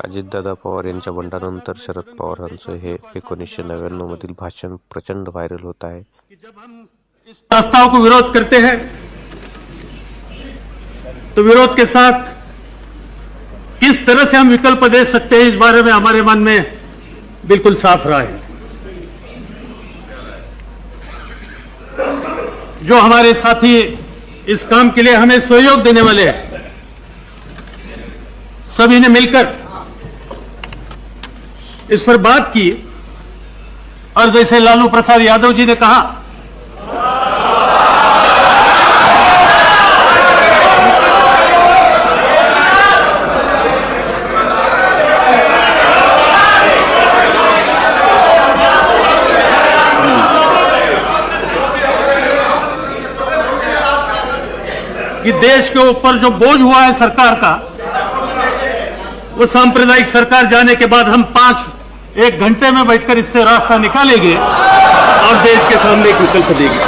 अजितदादा पवार यांच्या बंडानंतर शरद पवारांचं हे 1999 मधील भाषण प्रचंड व्हायरल होत आहे. जब हम इस प्रस्ताव को विरोध करते हैं तो विरोध के साथ किस तरह से हम विकल्प दे सकते हैं, इस बारे में हमारे मन में बिल्कुल साफ राय है. जो हमारे साथी इस काम के लिए हमें सहयोग देने वाले हैं, सभी ने मिलकर इस पर बात की और जैसे लालू प्रसाद यादव जी ने कहा कि देश के ऊपर जो बोझ हुआ है सरकार का, वो सांप्रदायिक सरकार जाने के बाद हम 1 घंटे में बैठकर इससे रास्ता निकालेंगे और देश के सामने एक विकल्प देंगे.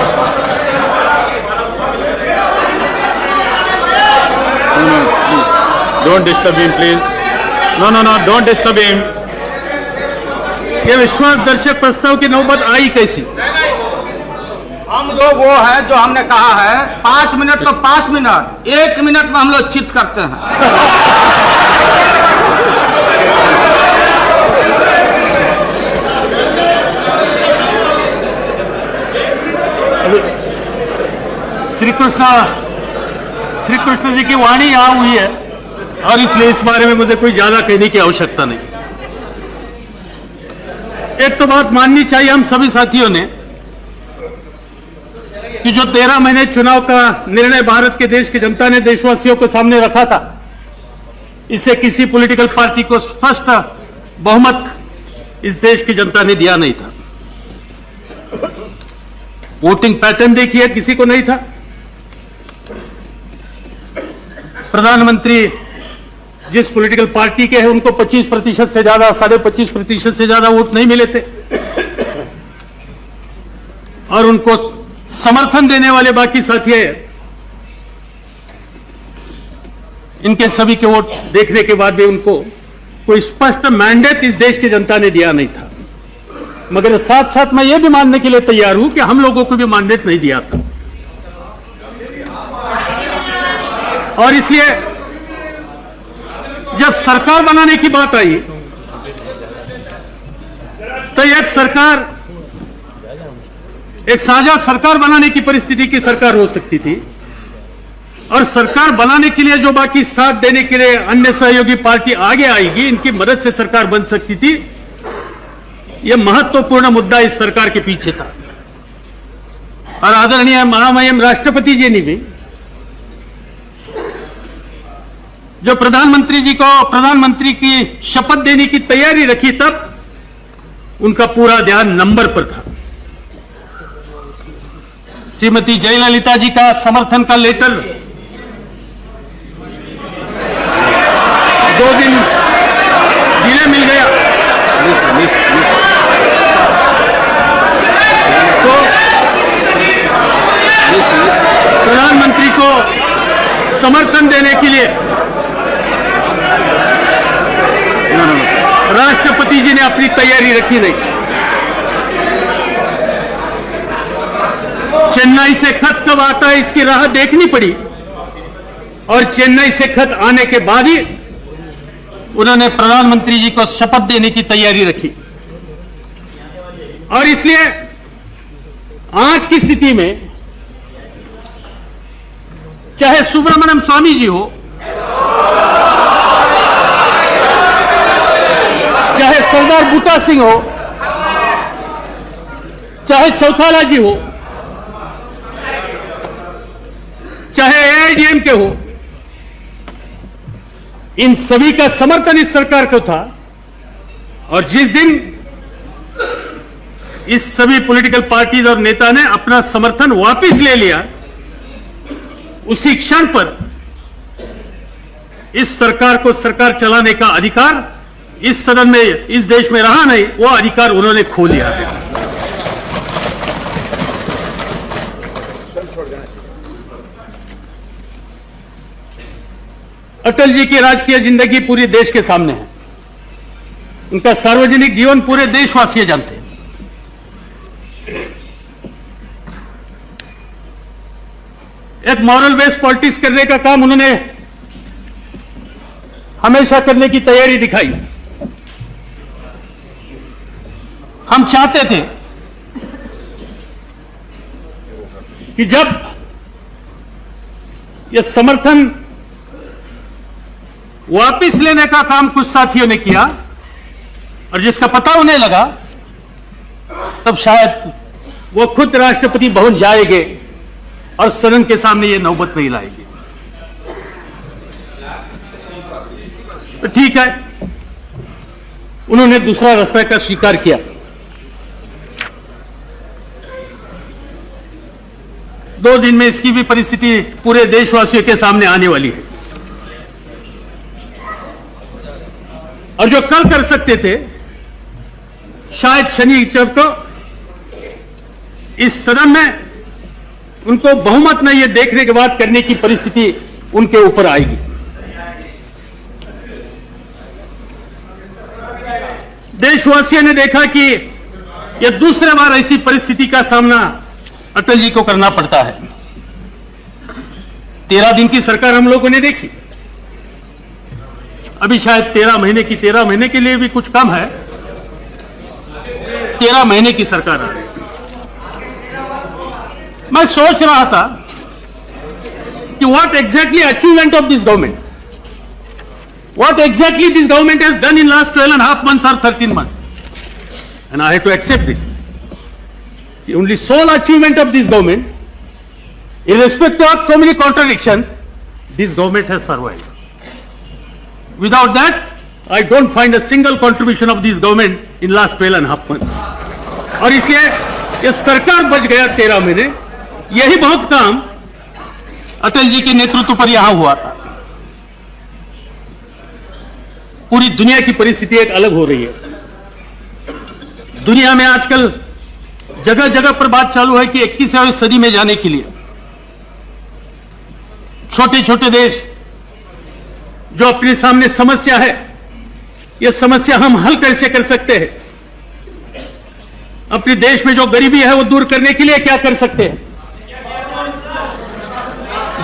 Don't disturb him, please. No, don't disturb him. ये विश्वासदर्शक प्रस्ताव की नौबत आई कैसी? हम लोग वो है जो हमने कहा है 5 मिनट तो 5 मिनट, 1 मिनट में हम लोग चित करते हैं. श्री कृष्ण जी की वाणी यहां हुई है और इसलिए इस बारे में मुझे कोई ज्यादा कहने की आवश्यकता नहीं. एक तो बात माननी चाहिए हम सभी साथियों ने कि जो 13 महीने चुनाव का निर्णय भारत के देश की जनता ने देशवासियों को सामने रखा था, इससे किसी पॉलिटिकल पार्टी को स्पष्ट बहुमत इस देश की जनता ने दिया नहीं था. वोटिंग पैटर्न देखिए, किसी को नहीं था. प्रधानमंत्री जिस पॉलिटिकल पार्टी के हैं उनको 25% से ज्यादा, 25.5% से ज्यादा वोट नहीं मिले थे और उनको समर्थन देने वाले बाकी साथी हैं, इनके सभी के वोट देखने के बाद भी उनको कोई स्पष्ट मैंडेट इस देश की जनता ने दिया नहीं था. मगर साथ साथ मैं यह भी मानने के लिए तैयार हूं कि हम लोगों को भी मैंडेट नहीं दिया था. और इसलिए जब सरकार बनाने की बात आई तो एक सरकार, एक साझा सरकार बनाने की परिस्थिति की सरकार हो सकती थी और सरकार बनाने के लिए जो बाकी साथ देने के लिए अन्य सहयोगी पार्टी आगे आएगी, इनकी मदद से सरकार बन सकती थी. यह महत्वपूर्ण मुद्दा इस सरकार के पीछे था. और आदरणीय महामहिम राष्ट्रपति जी ने भी जो प्रधानमंत्री जी को प्रधानमंत्री की शपथ देने की तैयारी रखी, तब उनका पूरा ध्यान नंबर पर था. श्रीमती जयललिता जी का समर्थन का लेटर 2 दिन डिले मिल गया तो प्रधानमंत्री को समर्थन देने के लिए राष्ट्रपति जी ने अपनी तैयारी रखी नहीं. चेन्नई से खत कब आता है इसकी राह देखनी पड़ी और चेन्नई से खत आने के बाद ही उन्होंने प्रधानमंत्री जी को शपथ देने की तैयारी रखी. और इसलिए आज की स्थिति में चाहे सुब्रमण्यम स्वामी जी हो, चाहे सरदार बूटा सिंह हो, चाहे चौथाला जी हो, चाहे एआईएडीएमके हो, इन सभी का समर्थन इस सरकार को था. और जिस दिन इस सभी पॉलिटिकल पार्टीज और नेता ने अपना समर्थन वापस ले लिया, उसी क्षण पर इस सरकार को सरकार चलाने का अधिकार इस सदन में, इस देश में रहा नहीं, वो अधिकार उन्होंने खो लिया है. अटल जी की राजकीय जिंदगी पूरी देश के सामने है. उनका सार्वजनिक जीवन पूरे देशवासी जानते हैं। एक मॉरल बेस्ड पॉलिटिक्स करने का काम उन्होंने हमेशा करने की तैयारी दिखाई। हम चाहते थे कि जब यह समर्थन वापिस लेने का काम कुछ साथियों ने किया और जिसका पता उन्हें लगा, तब शायद वो खुद राष्ट्रपति भवन जाएंगे और सदन के सामने ये नौबत नहीं लाएंगे। तो ठीक है, उन्होंने दूसरा रास्ता का स्वीकार किया। दो दिन में इसकी भी परिस्थिति पूरे देशवासियों के सामने आने वाली है। और जो कल कर सकते थे, शायद शनिवार को इस सदन में उनको बहुमत में यह देखने के बाद करने की परिस्थिति उनके ऊपर आएगी। देशवासियों ने देखा कि यह दूसरे बार ऐसी परिस्थिति का सामना अटल जी को करना पड़ता है। 13 दिन की सरकार हम लोगों ने देखी, अभी शायद 13 महीने के लिए भी कुछ कम है। 13 महीने की सरकार आ रही है। मैं सोच रहा था कि what exactly achievement of this government, what exactly this government has done in last 12.5 months or 13 months, and I have to accept this. The only sole achievement of this government, irrespective of so many contradictions, this government has survived. Without that, I don't find a single contribution of this government in last 12.5 months. और इसलिए ये सरकार बच गया 13 महीने। यही बहुत काम अटल जी के नेतृत्व पर यहां हुआ था। पूरी दुनिया की परिस्थिति एक अलग हो रही है। दुनिया में आजकल जगह जगह पर बात चालू है कि 21वीं सदी में जाने के लिए छोटे छोटे देश जो अपने सामने समस्या है, यह समस्या हम हल कैसे कर सकते हैं, अपने देश में जो गरीबी है वो दूर करने के लिए क्या कर सकते हैं,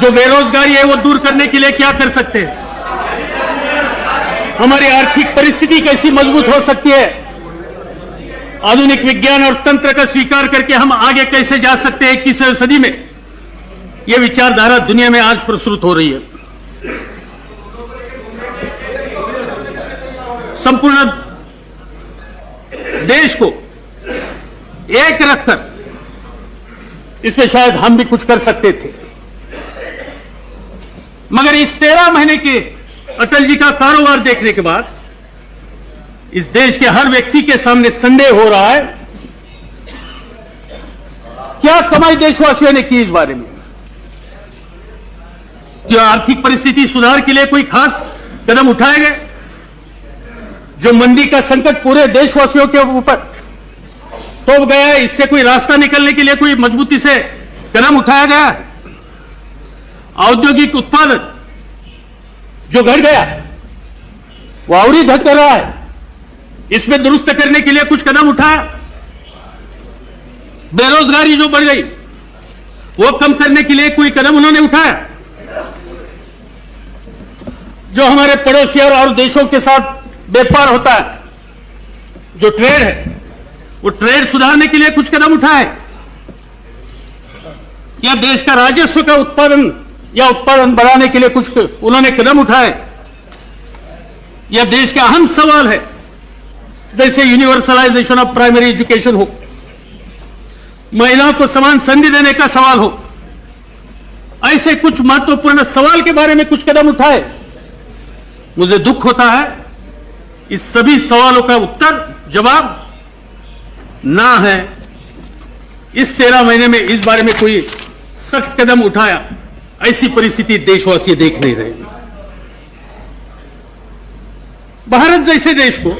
जो बेरोजगारी है वो दूर करने के लिए क्या कर सकते हैं, हमारी आर्थिक परिस्थिति कैसी मजबूत हो सकती है, आधुनिक विज्ञान और तंत्र का स्वीकार करके हम आगे कैसे जा सकते हैं 21वीं सदी में। यह विचारधारा दुनिया में आज प्रसुत हो रही है। संपूर्ण देश को एक रखकर इसमें शायद हम भी कुछ कर सकते थे, मगर इस 13 महीने के अटल जी का कारोबार देखने के बाद इस देश के हर व्यक्ति के सामने संदेह हो रहा है, क्या कमाई देशवासियों ने की इस बारे में, क्या आर्थिक परिस्थिति सुधार के लिए कोई खास कदम उठाए गए, जो मंदी का संकट पूरे देशवासियों के ऊपर तो गया है, इससे कोई रास्ता निकलने के लिए कोई मजबूती से कदम उठाया गया है, औद्योगिक उत्पादन जो घट गया वो और ही घट कर रहा है, इसमें दुरुस्त करने के लिए कुछ कदम उठाया, बेरोजगारी जो बढ़ गई वो कम करने के लिए कोई कदम उन्होंने उठाया, जो हमारे पड़ोसी और देशों के साथ व्यापार होता है, जो ट्रेड है, वो ट्रेड सुधारने के लिए कुछ कदम उठाए, या देश का राजस्व का उत्पादन बढ़ाने के लिए कुछ उन्होंने कदम उठाए, यह देश का अहम सवाल है जैसे यूनिवर्सलाइजेशन ऑफ प्राइमरी एजुकेशन हो, महिलाओं को समान संधि देने का सवाल हो, ऐसे कुछ महत्वपूर्ण सवाल के बारे में कुछ कदम उठाए। मुझे दुख होता है इस सभी सवालों का उत्तर जवाब ना है। इस 13 महीने में इस बारे में कोई सख्त कदम उठाया, ऐसी परिस्थिति देशवासी देख नहीं रहे। भारत जैसे देश को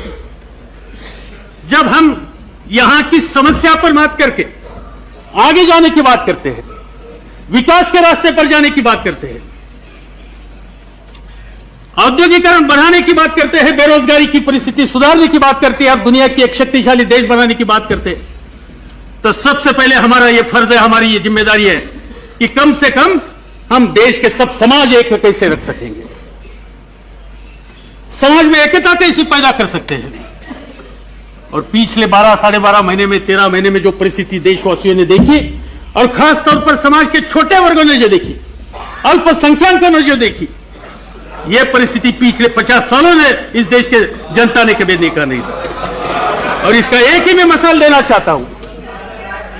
जब हम यहां की समस्या पर मात करके आगे जाने की बात करते हैं, विकास के रास्ते पर जाने की बात करते हैं, औद्योगिकरण बढ़ाने की बात करते हैं, बेरोजगारी की परिस्थिति सुधारने की बात करते हैं और दुनिया की एक शक्तिशाली देश बनाने की बात करते हैं, तो सबसे पहले हमारा यह फर्ज है, हमारी ये जिम्मेदारी है कि कम से कम हम देश के सब समाज एक कैसे रख सकेंगे, समाज में एकता कैसे पैदा कर सकते हैं। और पिछले 12 साढ़े 12 महीने में 13 महीने में जो परिस्थिति देशवासियों ने देखी और खास तौर पर समाज के छोटे वर्गों ने जो देखी, अल्पसंख्यकों ने जो देखी, यह परिस्थिति पिछले 50 सालों में इस देश के जनता ने कभी देखा नहीं था। और इसका एक ही मैं मिसाल देना चाहता हूं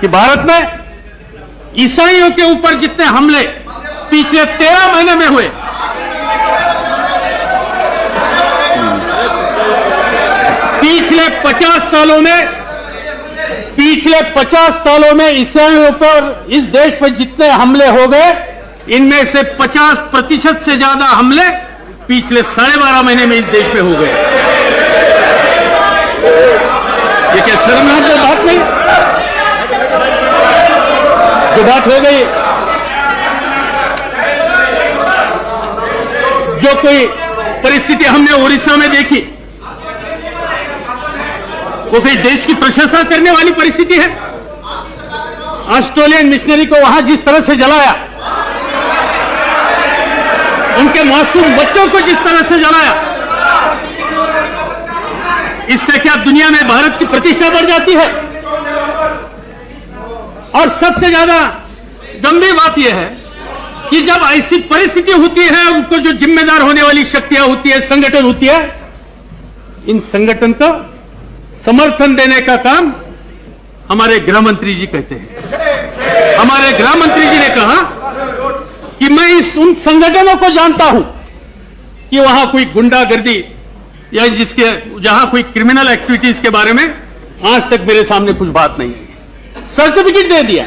कि भारत में ईसाइयों के ऊपर जितने हमले पिछले 13 महीने में हुए, पिछले 50 सालों में ईसाइयों पर इस देश पर जितने हमले हो गए, इनमें से 50% से ज्यादा हमले पिछले 12.5 महीने में इस देश में हो गए। ये क्या शर्मनाक बात नहीं? जो बात हो गई, जो कोई परिस्थिति हमने उड़ीसा में देखी, वो कोई देश की प्रशंसा करने वाली परिस्थिति है। ऑस्ट्रेलियन मिशनरी को वहां जिस तरह से जलाया, उनके मासूम बच्चों को जिस तरह से जलाया, इससे क्या दुनिया में भारत की प्रतिष्ठा बढ़ जाती है? और सबसे ज्यादा गंभीर बात यह है कि जब ऐसी परिस्थिति होती है, उनको जो जिम्मेदार होने वाली शक्तियां होती है, संगठन होती है, इन संगठन का समर्थन देने का काम हमारे गृह मंत्री जी कहते हैं। हमारे गृह मंत्री जी ने कहा कि मैं उन संगठनों को जानता हूं कि वहां कोई गुंडागर्दी या जहां कोई क्रिमिनल एक्टिविटीज के बारे में आज तक मेरे सामने कुछ बात नहीं है। सर्टिफिकेट दे दिया,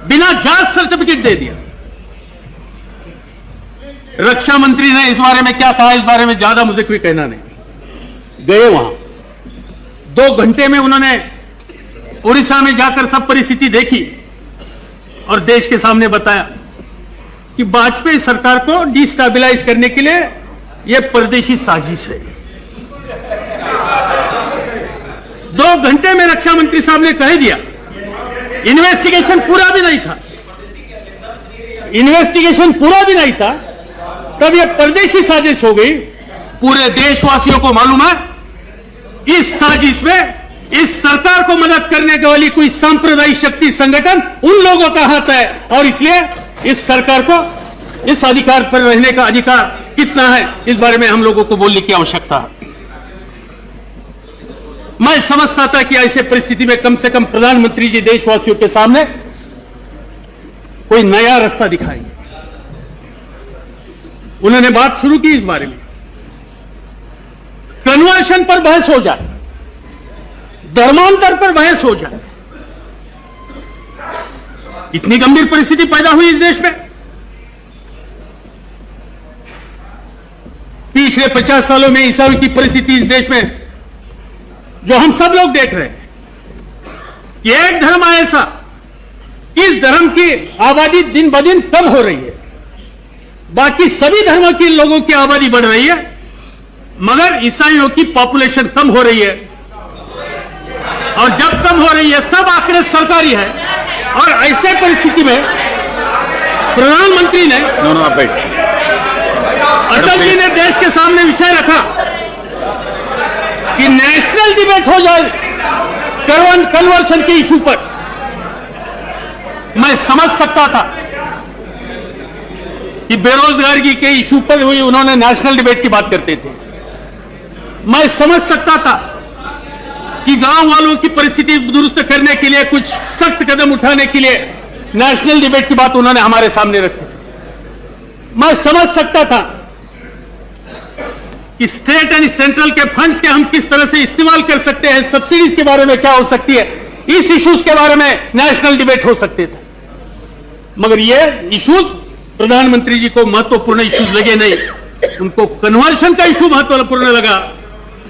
बिना जांच सर्टिफिकेट दे दिया। रक्षा मंत्री ने इस बारे में क्या कहा, इस बारे में ज्यादा मुझे कोई कहना नहीं। गए वहां 2 घंटे में उन्होंने उड़ीसा में जाकर सब परिस्थिति देखी और देश के सामने बताया कि वाजपेयी सरकार को डिस्टेबलाइज करने के लिए यह परदेशी साजिश है। 2 घंटे में रक्षा मंत्री साहब ने कह दिया। इन्वेस्टिगेशन पूरा भी नहीं था, इन्वेस्टिगेशन पूरा भी नहीं था, तब यह परदेशी साजिश हो गई। पूरे देशवासियों को मालूम है इस साजिश में इस सरकार को मदद करने वाली कोई सांप्रदायिक शक्ति संगठन उन लोगों का हाथ है, और इसलिए इस सरकार को इस अधिकार पर रहने का अधिकार कितना है, इस बारे में हम लोगों को बोलने की आवश्यकता है। मैं समझता था कि ऐसे परिस्थिति में कम से कम प्रधानमंत्री जी देशवासियों के सामने कोई नया रास्ता दिखाएंगे। उन्होंने बात शुरू की इस बारे में, कन्वर्शन पर बहस हो जाए, धर्मांतर पर बहस हो जाए। इतनी गंभीर परिस्थिति पैदा हुई इस देश में। पिछले 50 सालों में ईसाई की परिस्थिति इस देश में जो हम सब लोग देख रहे हैं कि एक धर्म ऐसा, इस धर्म की आबादी दिन ब दिन कम हो रही है, बाकी सभी धर्मों के लोगों की आबादी बढ़ रही है, मगर ईसाइयों की पॉपुलेशन कम हो रही है। और जब कम हो रही है, सब आंकड़े सरकारी है, और ऐसे परिस्थिति में प्रधानमंत्री ने, अटल जी ने देश के सामने विषय रखा कि नेशनल डिबेट हो जाए कन्वर्शन के इशू पर। मैं समझ सकता था कि बेरोजगारी के इशू पर हुई उन्होंने नेशनल डिबेट की बात करते थे। मैं समझ सकता था कि गांव वालों की परिस्थिति दुरुस्त करने के लिए, कुछ सख्त कदम उठाने के लिए नेशनल डिबेट की बात उन्होंने हमारे सामने रखी थी। मैं समझ सकता था कि स्टेट एंड सेंट्रल के फंड्स के हम किस तरह से इस्तेमाल कर सकते हैं, सब्सिडीज के बारे में क्या हो सकती है, इस इश्यूज के बारे में नेशनल डिबेट हो सकते थे। मगर ये इश्यूज प्रधानमंत्री जी को महत्वपूर्ण इश्यूज लगे नहीं, उनको कन्वर्शन का इशू महत्वपूर्ण लगा,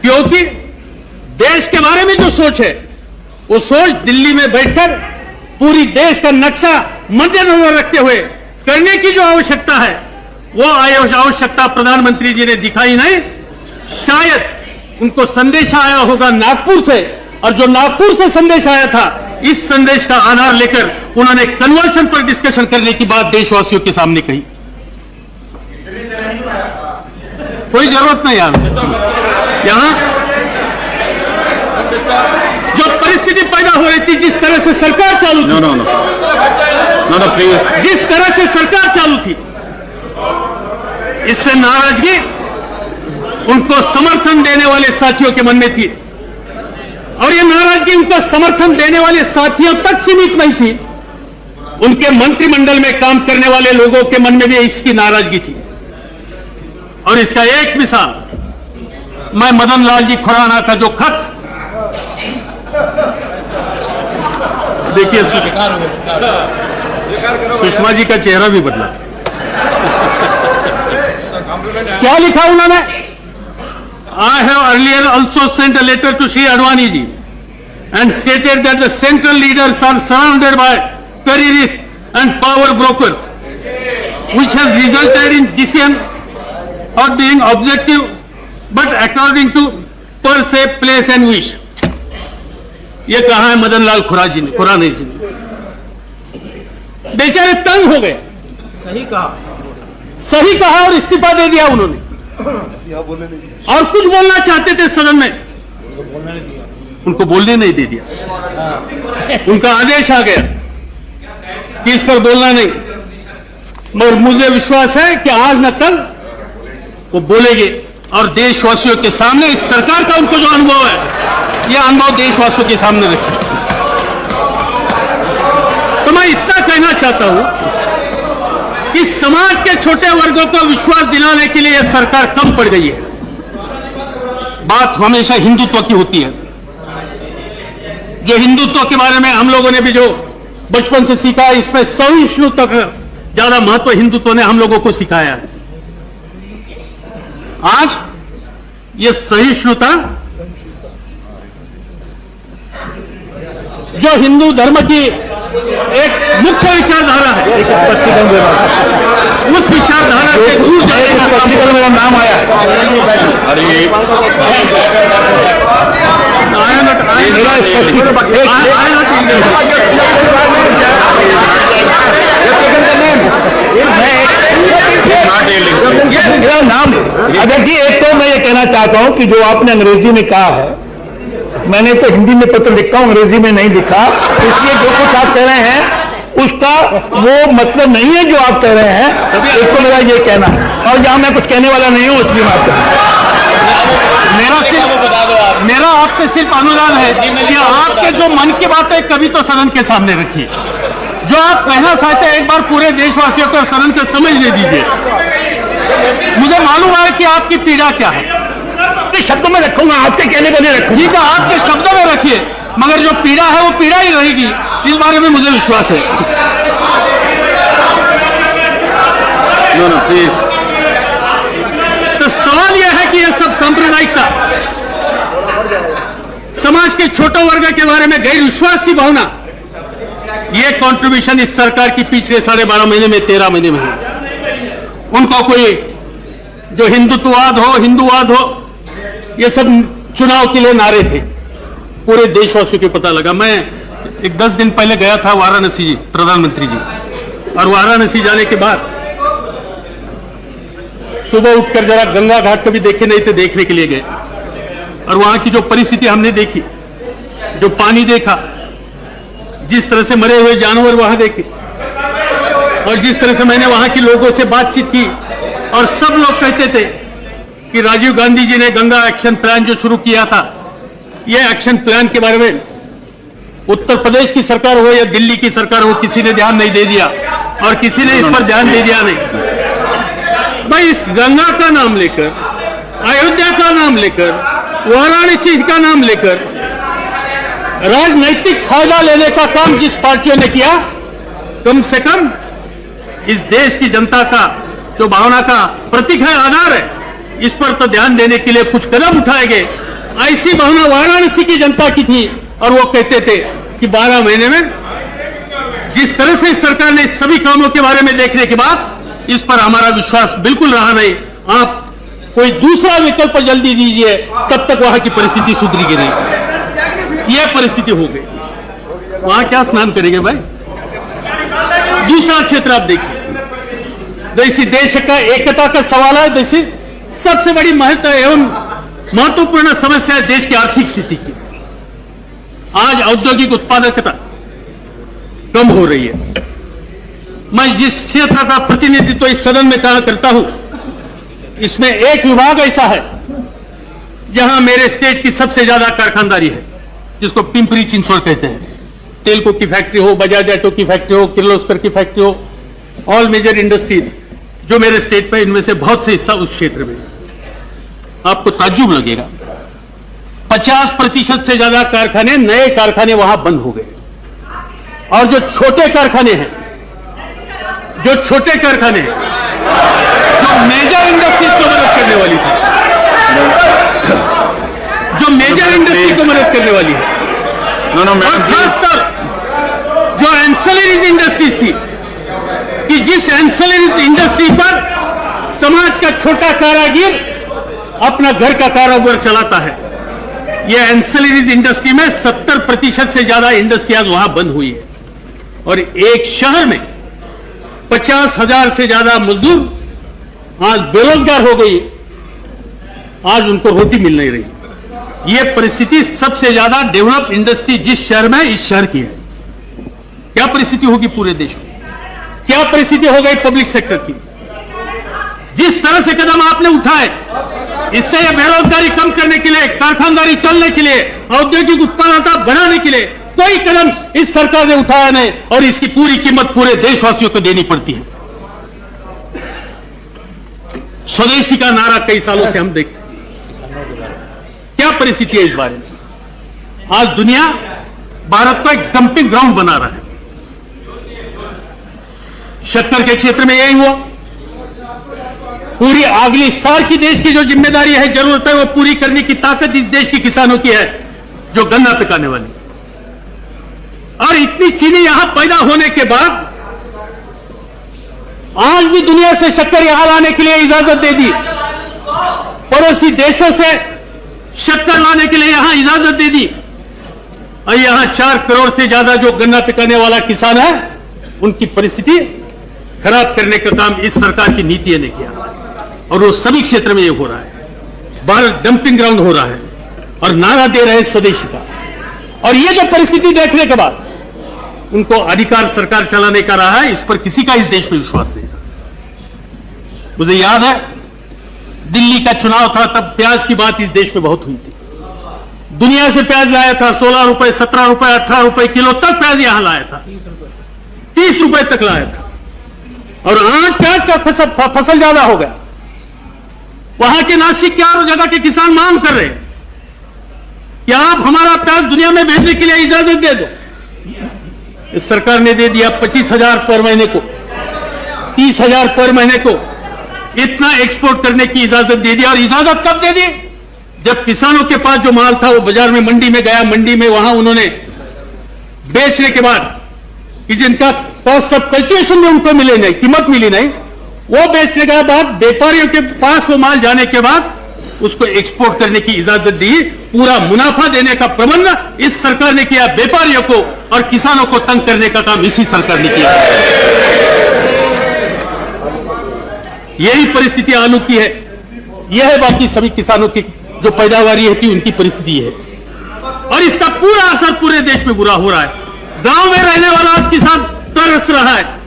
क्योंकि देश के बारे में जो सोच है, वो सोच दिल्ली में बैठकर पूरी देश का नक्शा मद्देनजर रखते हुए करने की जो आवश्यकता है, वो आवश्यकता प्रधानमंत्री जी ने दिखाई नहीं। शायद उनको संदेश आया होगा नागपुर से, और जो नागपुर से संदेश आया था, इस संदेश का आधार लेकर उन्होंने कन्वर्शन पर डिस्कशन करने की बात देशवासियों के सामने कही। कोई जरूरत नहीं यार, यहां जो परिस्थिति पैदा हो रही थी, जिस तरह से सरकार चालू थी, प्लीज, जिस तरह से सरकार चालू थी, इससे नाराजगी उनको समर्थन देने वाले साथियों के मन में थी, और ये नाराजगी उनको समर्थन देने वाले साथियों तक सीमित नहीं थी, उनके मंत्रिमंडल में काम करने वाले लोगों के मन में भी इसकी नाराजगी थी। और इसका एक मिसाल, मैं मदन लाल जी खुराना का जो खत, देखिए सुषमा जी का चेहरा भी बदला, क्या लिखा उन्होंने? I have earlier also sent a letter to Shri Advani ji and stated that the central leaders are surrounded by terrorists and power brokers, which has resulted in decision not being objective but according to per se place and wish. ये कहा है मदन लाल खुराना जी ने। बेचारे तंग हो गए। सही कहा और इस्तीफा दे दिया उन्होंने। और कुछ बोलना चाहते थे सदन में, उनको बोलने नहीं दे दिया। उनका आदेश आ गया कि इस पर बोलना नहीं, मगर मुझे विश्वास है कि आज न कल वो बोलेंगे, और देशवासियों के सामने इस सरकार का उनको जो अनुभव है, यह अनुभव देशवासियों के सामने रखें। तो मैं इतना कहना चाहता हूं कि समाज के छोटे वर्गों को विश्वास दिलाने के लिए यह सरकार कम पड़ गई है। बात हमेशा हिंदुत्व की होती है, जो हिंदुत्व के बारे में हम लोगों ने भी जो बचपन से सीखा है, इसमें सहिष्णुता का ज्यादा महत्व हिंदुत्व ने हम लोगों को सिखाया है। आज ये सहिष्णुता जो हिंदू धर्म की एक मुख्य विचारधारा है, उस विचारधारा से दूर जाने का काम मेरा नाम आया है। मेरा नाम अगर जी, एक तो मैं ये कहना चाहता हूं कि जो आपने अंग्रेजी में कहा है, मैंने तो हिंदी में पत्र लिखा हूं, अंग्रेजी में नहीं लिखा, इसलिए जो कुछ आप कह रहे हैं उसका वो मतलब नहीं है जो आप कह रहे हैं। एक तो मेरा ये कहना है, और जहां मैं कुछ कहने वाला नहीं हूं उसकी बात मेरा आपसे सिर्फ अनुरोध है कि आपके जो मन की बातें कभी तो सदन के सामने रखिए। जो आप कहना चाहते हैं एक बार पूरे देशवासियों को सदन को समझ ले दीजिए। मुझे मालूम है कि आपकी पीड़ा क्या है, शब्दों में रखूंगा, आपके कहने को नहीं रखूंगा। ठीक है, आपके शब्दों में रखिए, मगर जो पीड़ा है वो पीड़ा ही रहेगी, इस बारे में मुझे विश्वास है। प्लीज। तो सवाल यह है कि यह सब सांप्रदायिकता, समाज के छोटे वर्ग के बारे में गैर विश्वास की भावना, यह कंट्रीब्यूशन इस सरकार की पिछले 12.5 महीने में 13 महीने में है। उनको कोई जो हिंदुत्ववाद हो, ये सब चुनाव के लिए नारे थे, पूरे देशवासियों को पता लगा। मैं एक 10 दिन पहले गया था वाराणसी जी, प्रधानमंत्री जी, और वाराणसी जाने के बाद सुबह उठकर जरा गंगा घाट कभी देखे नहीं थे, देखने के लिए गए, और वहां की जो परिस्थिति हमने देखी, जो पानी देखा, जिस तरह से मरे हुए जानवर वहां देखे, और जिस तरह से मैंने वहां के लोगों से बातचीत की, और सब लोग कहते थे कि राजीव गांधी जी ने गंगा एक्शन प्लान जो शुरू किया था, यह एक्शन प्लान के बारे में उत्तर प्रदेश की सरकार हो या दिल्ली की सरकार हो, किसी ने ध्यान नहीं दे दिया, और किसी ने इस पर ध्यान दे दिया नहीं। भाई, इस गंगा का नाम लेकर, अयोध्या का नाम लेकर, वाराणसी का नाम लेकर राजनैतिक फायदा लेने का काम जिस पार्टियों ने किया, कम से कम इस देश की जनता का जो भावना का प्रतीक है, आधार है, इस पर तो ध्यान देने के लिए कुछ कदम उठाए गए। ऐसी भावना वाराणसी की जनता की थी, और वो कहते थे कि 12 महीने में जिस तरह से इस सरकार ने सभी कामों के बारे में देखने के बाद इस पर हमारा विश्वास बिल्कुल रहा नहीं। आप कोई दूसरा विकल्प जल्दी दीजिए, तब तक वहां की परिस्थिति सुधरेगी नहीं। यह परिस्थिति हो गई, वहां क्या स्नान करेंगे भाई। दूसरा क्षेत्र आप देखिए, जैसी देश का एकता का सवाल है, जैसे सबसे बड़ी महत्वपूर्ण समस्या है देश की आर्थिक स्थिति की। आज औद्योगिक उत्पादकता कम हो रही है। मैं जिस क्षेत्र का प्रतिनिधित्व इस सदन में कहा करता हूं, इसमें एक विभाग ऐसा है जहां मेरे स्टेट की सबसे ज्यादा कारखानदारी है, जिसको पिंपरी चिंचवड़ कहते हैं। तेलको की फैक्ट्री हो, बजाज ऑटो की फैक्ट्री हो, किर्लोस्कर की फैक्ट्री हो, ऑल मेजर इंडस्ट्रीज जो मेरे स्टेट पे, इनमें से बहुत से हिस्सा उस क्षेत्र में। आपको ताज्जुब लगेगा, 50% से ज्यादा कारखाने, नए कारखाने वहां बंद हो गए। और जो छोटे कारखाने हैं, जो मेजर इंडस्ट्रीज को मदद करने वाली थी, जो मेजर इंडस्ट्री को मदद करने वाली है, और खासकर जो एंसिलरीज इंडस्ट्रीज थी, कि जिस एंसिलरीज इंडस्ट्री पर समाज का छोटा कारीगर अपना घर का कारोबार चलाता है, यह एंसिलरीज इंडस्ट्री में 70% से ज्यादा इंडस्ट्री आज वहां बंद हुई है। और एक शहर में 50,000 से ज्यादा मजदूर आज बेरोजगार हो गई, आज उनको रोटी मिल नहीं रही। यह परिस्थिति सबसे ज्यादा डेवलप इंडस्ट्री जिस शहर में, इस शहर की है। क्या परिस्थिति होगी पूरे देश में, क्या परिस्थिति हो गई पब्लिक सेक्टर की। जिस तरह से कदम आपने उठाए, इससे यह बेरोजगारी कम करने के लिए, कारखानदारी चलने के लिए, औद्योगिक उत्पादकता बढ़ाने के लिए कोई कदम इस सरकार ने उठाया नहीं, और इसकी पूरी कीमत पूरे देशवासियों को देनी पड़ती है। स्वदेशी का नारा कई सालों से हम देखते हैं। क्या परिस्थिति है इस बारे में। आज दुनिया भारत को एक डंपिंग ग्राउंड बना रहा है। शक्कर के क्षेत्र में यही हुआ। पूरी अगली साल की देश की जो जिम्मेदारी है, जरूरत है, वो पूरी करने की ताकत इस देश के किसानों की है, जो गन्ना पकाने वाली। और इतनी चीनी यहां पैदा होने के बाद आज भी दुनिया से शक्कर यहां लाने के लिए इजाजत दे दी, पड़ोसी देशों से शक्कर लाने के लिए यहां इजाजत दे दी। और यहां 4 करोड़ से ज्यादा जो गन्ना पकाने वाला किसान है, उनकी परिस्थिति खराब करने का काम इस सरकार की नीति ने किया। और वो सभी क्षेत्र में ये हो रहा है। भारत डंपिंग ग्राउंड हो रहा है और नारा दे रहे हैं स्वदेशी का। और ये जो परिस्थिति देखने के बाद उनको अधिकार सरकार चलाने का रहा है, इस पर किसी का इस देश में विश्वास नहीं रहा। मुझे याद है दिल्ली का चुनाव था, तब प्याज की बात इस देश में बहुत हुई थी। दुनिया से प्याज लाया था, 16 रुपए, 17 रुपए, 18 रुपए किलो तक प्याज यहां लाया था, 30 रुपए तक लाया था। और आज प्याज का फसल ज्यादा हो गया। वहां के नासिक के और जगह के किसान मांग कर रहे हैं कि आप हमारा प्याज दुनिया में भेजने के लिए इजाजत दे दो। इस सरकार ने दे दिया 25,000 पर महीने को, 30,000 पर महीने को, इतना एक्सपोर्ट करने की इजाजत दे दी। और इजाजत कब दे दी? जब किसानों के पास जो माल था वो बाजार में, मंडी में गया, मंडी में वहां उन्होंने बेचने के बाद कि जिनका कॉस्ट ऑफ कल्टीवेशन में उनको मिले नहीं, कीमत मिली नहीं, वो बेचने के बाद व्यापारियों के पास वो माल जाने के बाद उसको एक्सपोर्ट करने की इजाजत दी। पूरा मुनाफा देने का प्रबंध इस सरकार ने किया। व्यापारियों को और किसानों को तंग करने का काम इसी सरकार ने किया। यही परिस्थिति आलू की है, यह है बाकी सभी किसानों की जो पैदावारी है कि उनकी परिस्थिति है। और इसका पूरा असर पूरे देश में बुरा हो रहा है। गांव में रहने वाला आज किसान तरस रहा है।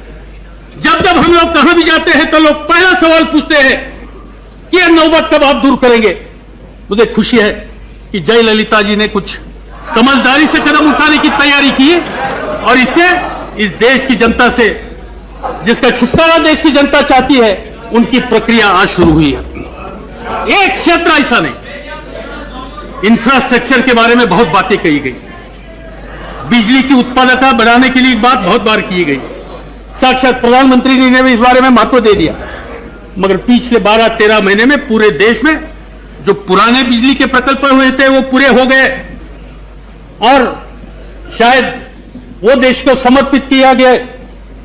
जब जब हम लोग कहां भी जाते हैं तो लोग पहला सवाल पूछते हैं कि यह नौबत कब आप दूर करेंगे। मुझे खुशी है कि जयललिता जी ने कुछ समझदारी से कदम उठाने की तैयारी की और इससे इस देश की जनता से, जिसका छुटकारा देश की जनता चाहती है, उनकी प्रक्रिया आज शुरू हुई है। एक क्षेत्र ऐसा नहीं, इंफ्रास्ट्रक्चर के बारे में बहुत बातें कही गई, बिजली की उत्पादकता बढ़ाने के लिए बात बहुत बार की गई, साक्षात प्रधानमंत्री जी ने भी इस बारे में महत्व दे दिया। मगर पिछले 12-13 महीने में पूरे देश में जो पुराने बिजली के प्रकल्प हुए थे वो पूरे हो गए और शायद वो देश को समर्पित किया गया।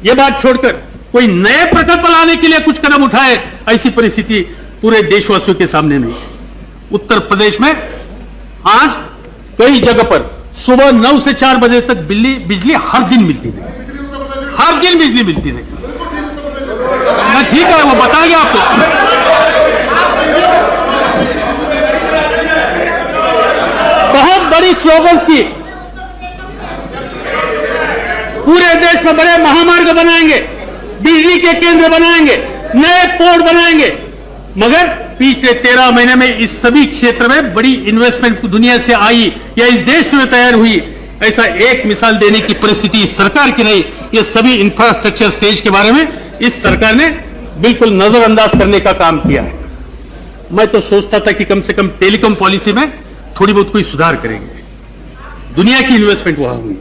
ये बात छोड़कर कोई नए प्रकल्प लाने के लिए कुछ कदम उठाए, ऐसी परिस्थिति पूरे देशवासियों के सामने नहीं। उत्तर प्रदेश में आज कई जगह पर सुबह 9 से 4 बजे तक बिजली हर दिन मिलती है, हर दिन बिजली मिलती है। ठीक है, वो बताएंगे आपको। बहुत बड़ी स्लोगन्स की, पूरे देश में बड़े महामार्ग बनाएंगे, बिजली के केंद्र बनाएंगे, नए पोर्ट बनाएंगे, मगर पिछले 13 महीने में इस सभी क्षेत्र में बड़ी इन्वेस्टमेंट दुनिया से आई या इस देश में तैयार हुई, ऐसा एक मिसाल देने की परिस्थिति इस सरकार की नहीं। ये सभी इंफ्रास्ट्रक्चर स्टेज के बारे में इस सरकार ने बिल्कुल नजरअंदाज करने का काम किया है। मैं तो सोचता था कि कम से कम टेलीकॉम पॉलिसी में थोड़ी बहुत कोई सुधार करेंगे। दुनिया की इन्वेस्टमेंट वहां हुई,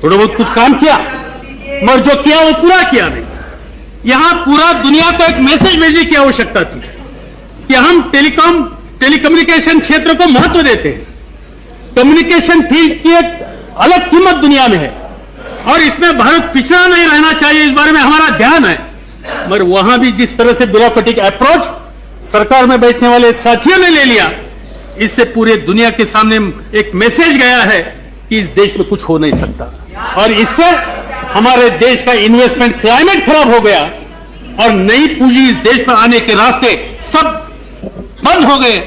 थोड़ा बहुत कुछ काम किया, मगर जो किया वो पूरा किया नहीं। यहां पूरा दुनिया को एक मैसेज भेजने की आवश्यकता थी कि हम टेलीकम्युनिकेशन क्षेत्र को महत्व देते हैं। कम्युनिकेशन फील्ड की एक अलग कीमत दुनिया में है और इसमें भारत पिछड़ा नहीं रहना चाहिए, इस बारे में हमारा ध्यान है। मगर वहां भी जिस तरह से ब्यूरोक्रेटिक अप्रोच सरकार में बैठने वाले साथियों ने ले लिया, इससे पूरे दुनिया के सामने एक मैसेज गया है कि इस देश में कुछ हो नहीं सकता, और इससे हमारे देश का इन्वेस्टमेंट क्लाइमेट खराब हो गया और नई पूंजी इस देश में आने के रास्ते सब बंद हो गए।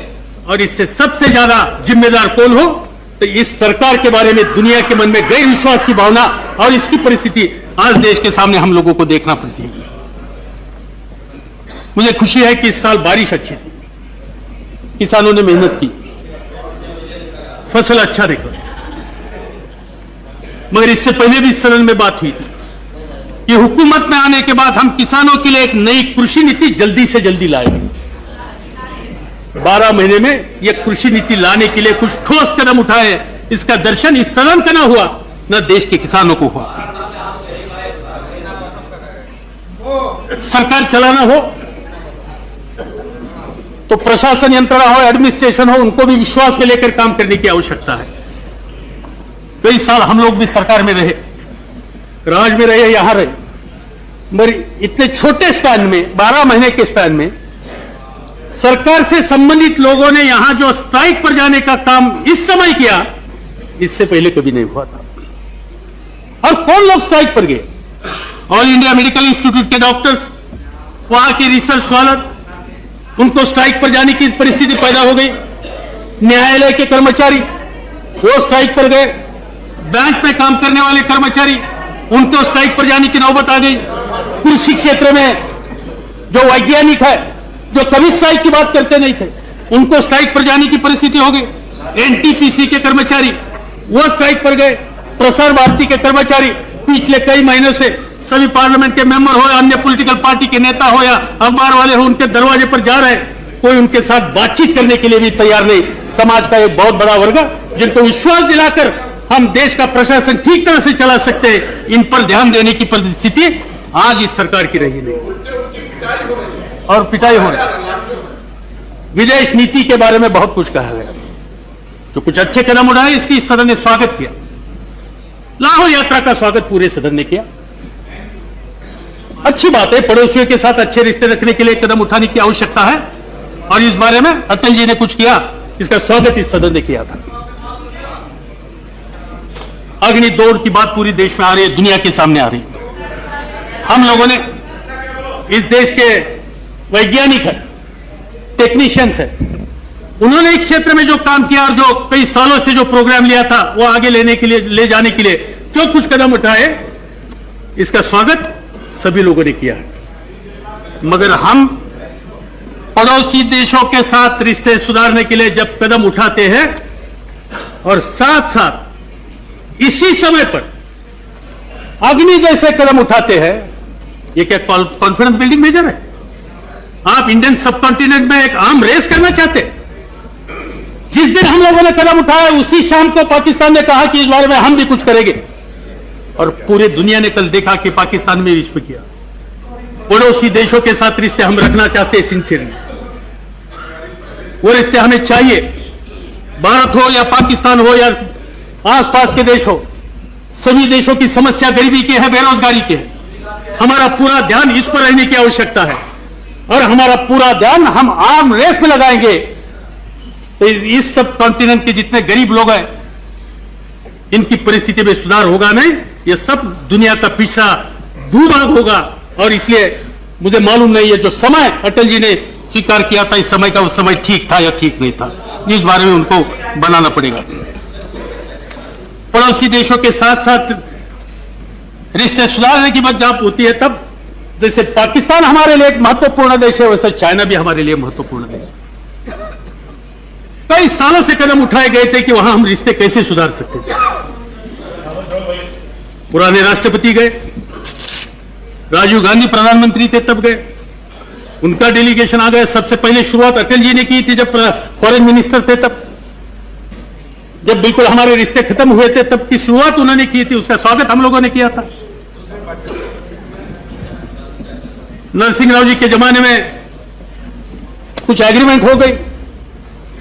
और इससे सबसे ज्यादा जिम्मेदार कौन हो तो इस सरकार के बारे में दुनिया के मन में गैर विश्वास की भावना, और इसकी परिस्थिति आज देश के सामने हम लोगों को देखना पड़ती है। मुझे खुशी है कि इस साल बारिश अच्छी थी, किसानों ने मेहनत की, फसल अच्छा देखा। मगर इससे पहले भी सदन में बात हुई थी कि हुकूमत में आने के बाद हम किसानों के लिए एक नई कृषि नीति जल्दी से जल्दी लाएंगे। 12 महीने में यह कृषि नीति लाने के लिए कुछ ठोस कदम उठाए, इसका दर्शन इस सदन का ना हुआ, न देश के किसानों को हुआ। सरकार चलाना हो तो प्रशासन यंत्रणा हो, एडमिनिस्ट्रेशन हो, उनको भी विश्वास में लेकर काम करने की आवश्यकता है। कई साल हम लोग भी सरकार में रहे, राज में रहे, यहां रहे, मगर इतने छोटे स्पैन में, 12 महीने के स्पैन में सरकार से संबंधित लोगों ने यहां जो स्ट्राइक पर जाने का काम इस समय किया, इससे पहले कभी नहीं हुआ था। और कौन लोग स्ट्राइक पर गए? ऑल इंडिया मेडिकल इंस्टीट्यूट के डॉक्टर्स, वहां के रिसर्च स्कॉलर्स, उनको स्ट्राइक पर जाने की परिस्थिति पैदा हो गई। न्यायालय के कर्मचारी वो स्ट्राइक पर गए, बैंक में काम करने वाले कर्मचारी, उनको स्ट्राइक पर जाने की नौबत आ गई। कृषि क्षेत्र में जो वैज्ञानिक है, जो कभी स्ट्राइक की बात करते नहीं थे, उनको स्ट्राइक पर जाने की परिस्थिति हो गई। एनटीपीसी के कर्मचारी वो स्ट्राइक पर गए। प्रसार भारती के कर्मचारी पिछले कई महीनों से सभी पार्लियामेंट के मेंबर हो, अन्य पॉलिटिकल पार्टी के नेता हो या अखबार वाले हो, उनके दरवाजे पर जा रहे हैं, कोई उनके साथ बातचीत करने के लिए भी तैयार नहीं। समाज का एक बहुत बड़ा वर्ग जिनको विश्वास दिलाकर हम देश का प्रशासन ठीक तरह से चला सकते हैं, इन पर ध्यान देने की परिस्थिति आज इस सरकार की रही नहीं। और पिटाई हो रही। विदेश नीति के बारे में बहुत कुछ कहा गया, जो कुछ अच्छे कदम उठाए इसकी इस सदन ने स्वागत किया। लाहौर यात्रा का स्वागत पूरे सदन ने किया, अच्छी बात है। पड़ोसियों के साथ अच्छे रिश्ते रखने के लिए कदम उठाने की आवश्यकता है, और इस बारे में अटल जी ने कुछ किया, इसका स्वागत इस सदन ने किया था। अग्नि दौड़ की बात पूरी देश में आ रही है, दुनिया के सामने आ रही है। हम लोगों ने, इस देश के वैज्ञानिक है, टेक्नीशियंस है, उन्होंने एक क्षेत्र में जो काम किया और जो कई सालों से जो प्रोग्राम लिया था वो आगे लेने के लिए, ले जाने के लिए जो कुछ कदम उठाए, इसका स्वागत सभी लोगों ने किया है। मगर हम पड़ोसी देशों के साथ रिश्ते सुधारने के लिए जब कदम उठाते हैं और साथ साथ इसी समय पर अग्नि जैसे कदम उठाते हैं, ये क्या कॉन्फिडेंस बिल्डिंग मेजर है? आप इंडियन सबकॉन्टिनेंट में एक आर्म रेस करना चाहते हैं? जिस दिन हम लोगों ने कदम उठाया उसी शाम को पाकिस्तान ने कहा कि इस बारे में हम भी कुछ करेंगे, और पूरे दुनिया ने कल देखा कि पाकिस्तान में विश्व किया। पड़ोसी देशों के साथ रिश्ते हम रखना चाहते हैं सिंसियरली, वो रिश्ते हमें चाहिए। भारत हो या पाकिस्तान हो या आसपास के देश हो, सभी देशों की समस्या गरीबी की है, बेरोजगारी की है। हमारा पूरा ध्यान इस पर रहने की आवश्यकता है और हमारा पूरा ध्यान हम आर्म रेस में लगाएंगे तो इस सब कॉन्टिनेंट के जितने गरीब लोग हैं इनकी परिस्थिति में सुधार होगा नहीं, ये सब दुनिया का पिछड़ा भूभाग होगा। और इसलिए मुझे मालूम नहीं है जो समय अटल जी ने स्वीकार किया था इस समय का, वो समय ठीक था या ठीक नहीं था, इस बारे में उनको बनाना पड़ेगा। पड़ोसी देशों के साथ साथ रिश्ते सुधारने की बात जब होती है तब जैसे पाकिस्तान हमारे लिए एक महत्वपूर्ण देश है वैसे चाइना भी हमारे लिए महत्वपूर्ण देश है। कई सालों से कदम उठाए गए थे कि वहां हम रिश्ते कैसे सुधार सकते थे। पुराने राष्ट्रपति गए, राजीव गांधी प्रधानमंत्री थे तब गए, उनका डेलीगेशन आ गया। सबसे पहले शुरुआत अटल जी ने की थी जब फॉरेन मिनिस्टर थे तब, जब बिल्कुल हमारे रिश्ते खत्म हुए थे तब की शुरुआत उन्होंने की थी, उसका स्वागत हम लोगों ने किया था। नरसिंह राव जी के जमाने में कुछ एग्रीमेंट हो गई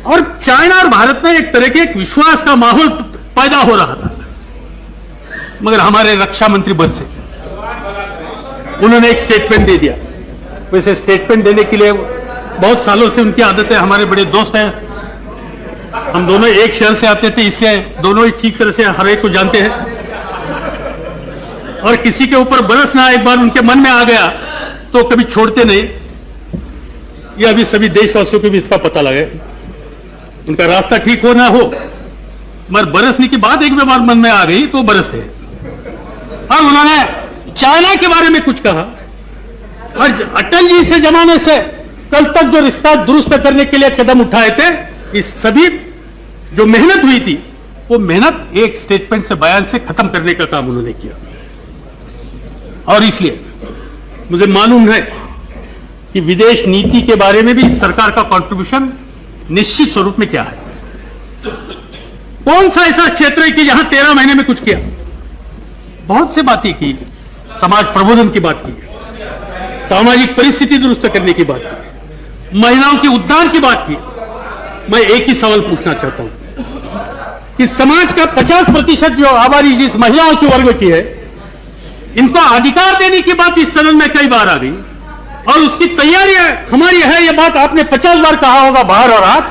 और चाइना और भारत में एक तरह के एक विश्वास का माहौल पैदा हो रहा था। मगर हमारे रक्षा मंत्री बदसे, उन्होंने एक स्टेटमेंट दे दिया। वैसे स्टेटमेंट देने के लिए बहुत सालों से उनकी आदत है, हमारे बड़े दोस्त हैं, हम दोनों एक शहर से आते थे इसलिए दोनों ही ठीक तरह से हर एक को जानते हैं। और किसी के ऊपर बरसना एक बार उनके मन में आ गया तो कभी छोड़ते नहीं। ये अभी सभी देशवासियों को भी इसका पता लगे, उनका रास्ता ठीक हो ना हो मगर बरसने की बात एक बार मन में आ गई तो बरसते हैं। और उन्होंने चाइना के बारे में कुछ कहा और अटल जी से जमाने से कल तक जो रिश्ता दुरुस्त करने के लिए कदम उठाए थे, इस सभी जो मेहनत हुई थी वो मेहनत एक स्टेटमेंट से, बयान से खत्म करने का काम उन्होंने किया। और इसलिए मुझे मालूम है कि विदेश नीति के बारे में भी सरकार का कंट्रीब्यूशन निश्चित स्वरूप में क्या है। कौन सा ऐसा क्षेत्र है कि जहां 13 महीने में कुछ किया? बहुत से बातें की, समाज प्रबोधन की बात की, सामाजिक परिस्थिति दुरुस्त करने की बात की, महिलाओं के उद्धार की बात की। मैं एक ही सवाल पूछना चाहता हूं कि समाज का 50% जो आबादी जिस महिलाओं के वर्ग की है, इनको अधिकार देने की बात इस सदन में कई बार आ गई और उसकी तैयारी हमारी है। यह बात आपने 50 बार कहा होगा बाहर और आज,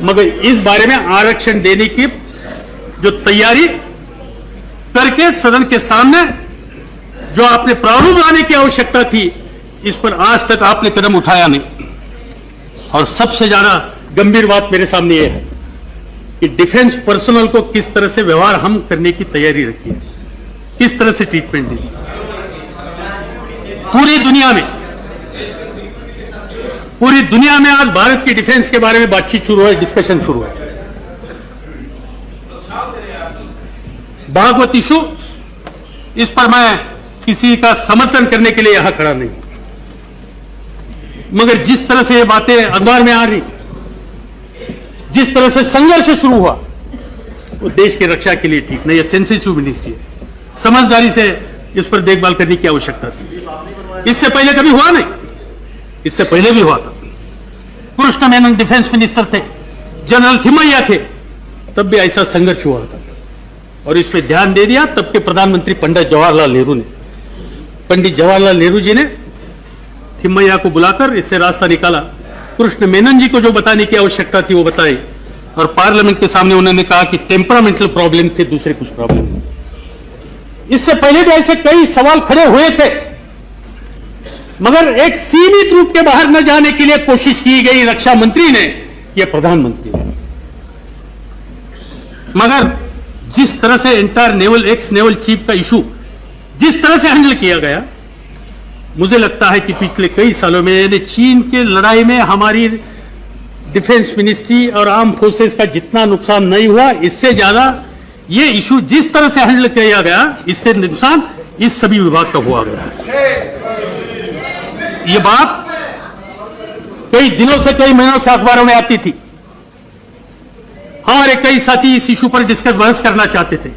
मगर इस बारे में आरक्षण देने की जो तैयारी करके सदन के सामने जो आपने प्रारूप लाने की आवश्यकता थी, इस पर आज तक आपने कदम उठाया नहीं। और सबसे ज्यादा गंभीर बात मेरे सामने यह है कि डिफेंस पर्सनल को किस तरह से व्यवहार हम करने की तैयारी रखी है, किस तरह से ट्रीटमेंट दी। पूरी दुनिया में आज भारत की डिफेंस के बारे में बातचीत शुरू है, डिस्कशन शुरू है। भागवत इशू, इस पर मैं किसी का समर्थन करने के लिए यहां खड़ा नहीं, मगर जिस तरह से ये बातें अखबार में आ रही, जिस तरह से संघर्ष शुरू हुआ, वो देश की रक्षा के लिए ठीक नहीं है। सेंसिटिव मिनिस्ट्री है, समझदारी से इस पर देखभाल करने की आवश्यकता थी। इससे पहले कभी हुआ नहीं, इससे पहले भी हुआ था। कृष्ण मेनन डिफेंस मिनिस्टर थे, जनरल थिमैया थे, तब भी ऐसा संघर्ष हुआ था और इस पर ध्यान दे दिया तब के प्रधानमंत्री पंडित जवाहरलाल नेहरू ने। पंडित जवाहरलाल नेहरू जी ने थिमैया को बुलाकर इससे रास्ता निकाला। कृष्ण मेनन जी को जो बताने की आवश्यकता थी वो बताई और पार्लियामेंट के सामने उन्होंने कहा कि टेम्परामेंटल प्रॉब्लम थे, दूसरे कुछ प्रॉब्लम नहीं। इससे पहले भी ऐसे कई सवाल खड़े हुए थे, मगर एक सीमित रूप के बाहर न जाने के लिए कोशिश की गई रक्षा मंत्री ने या प्रधानमंत्री ने। मगर जिस तरह से entire naval x naval chief का इशू जिस तरह से हैंडल किया गया, मुझे लगता है कि पिछले कई सालों में चीन के लड़ाई में हमारी डिफेंस मिनिस्ट्री और आर्म फोर्सेस का जितना नुकसान नहीं हुआ, इससे ज्यादा ये इशू जिस तरह से हैंडल किया गया, इससे नुकसान इस सभी विभाग का हुआ गया। ये बात कई दिनों से, कई महीनों से अखबारों में आती थी। हमारे कई साथी इस इशू पर बहस करना चाहते थे।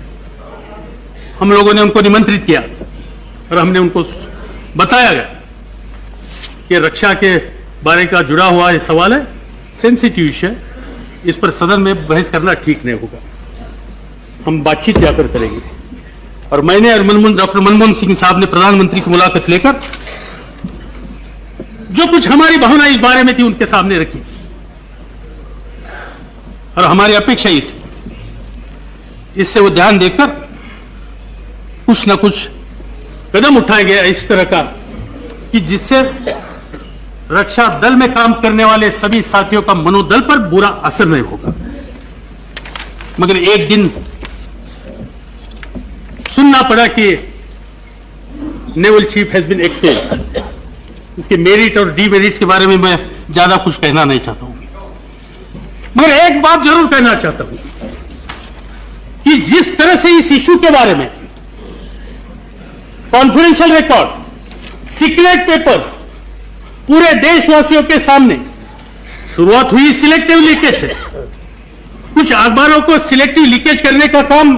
हम लोगों ने उनको निमंत्रित किया और हमने उनको बताया गया कि रक्षा के बारे का जुड़ा हुआ ये सवाल है, सेंसिटिव इशू है, इस पर सदन में बहस करना ठीक नहीं होगा। हम बातचीत जाकर करेंगे और मैंने और डॉक्टर मनमोहन सिंह साहब ने प्रधानमंत्री की मुलाकात लेकर जो कुछ हमारी भावना इस बारे में थी उनके सामने रखी, और हमारी अपेक्षा ये थी इससे वो ध्यान देकर कुछ ना कुछ कदम उठाया गया इस तरह का कि जिससे रक्षा दल में काम करने वाले सभी साथियों का मनोदल पर बुरा असर नहीं होगा। मगर एक दिन सुनना पड़ा कि naval chief has been expelled. इसके मेरिट और डीमेरिट्स के बारे में मैं ज्यादा कुछ कहना नहीं चाहता हूं, मगर एक बात जरूर कहना चाहता हूं कि जिस तरह से इस इशू के बारे में कॉन्फिडेंशियल रिकॉर्ड, सीक्रेट पेपर्स पूरे देशवासियों के सामने, शुरुआत हुई सिलेक्टिव लीकेज से, कुछ अखबारों को सिलेक्टिव लीकेज करने का काम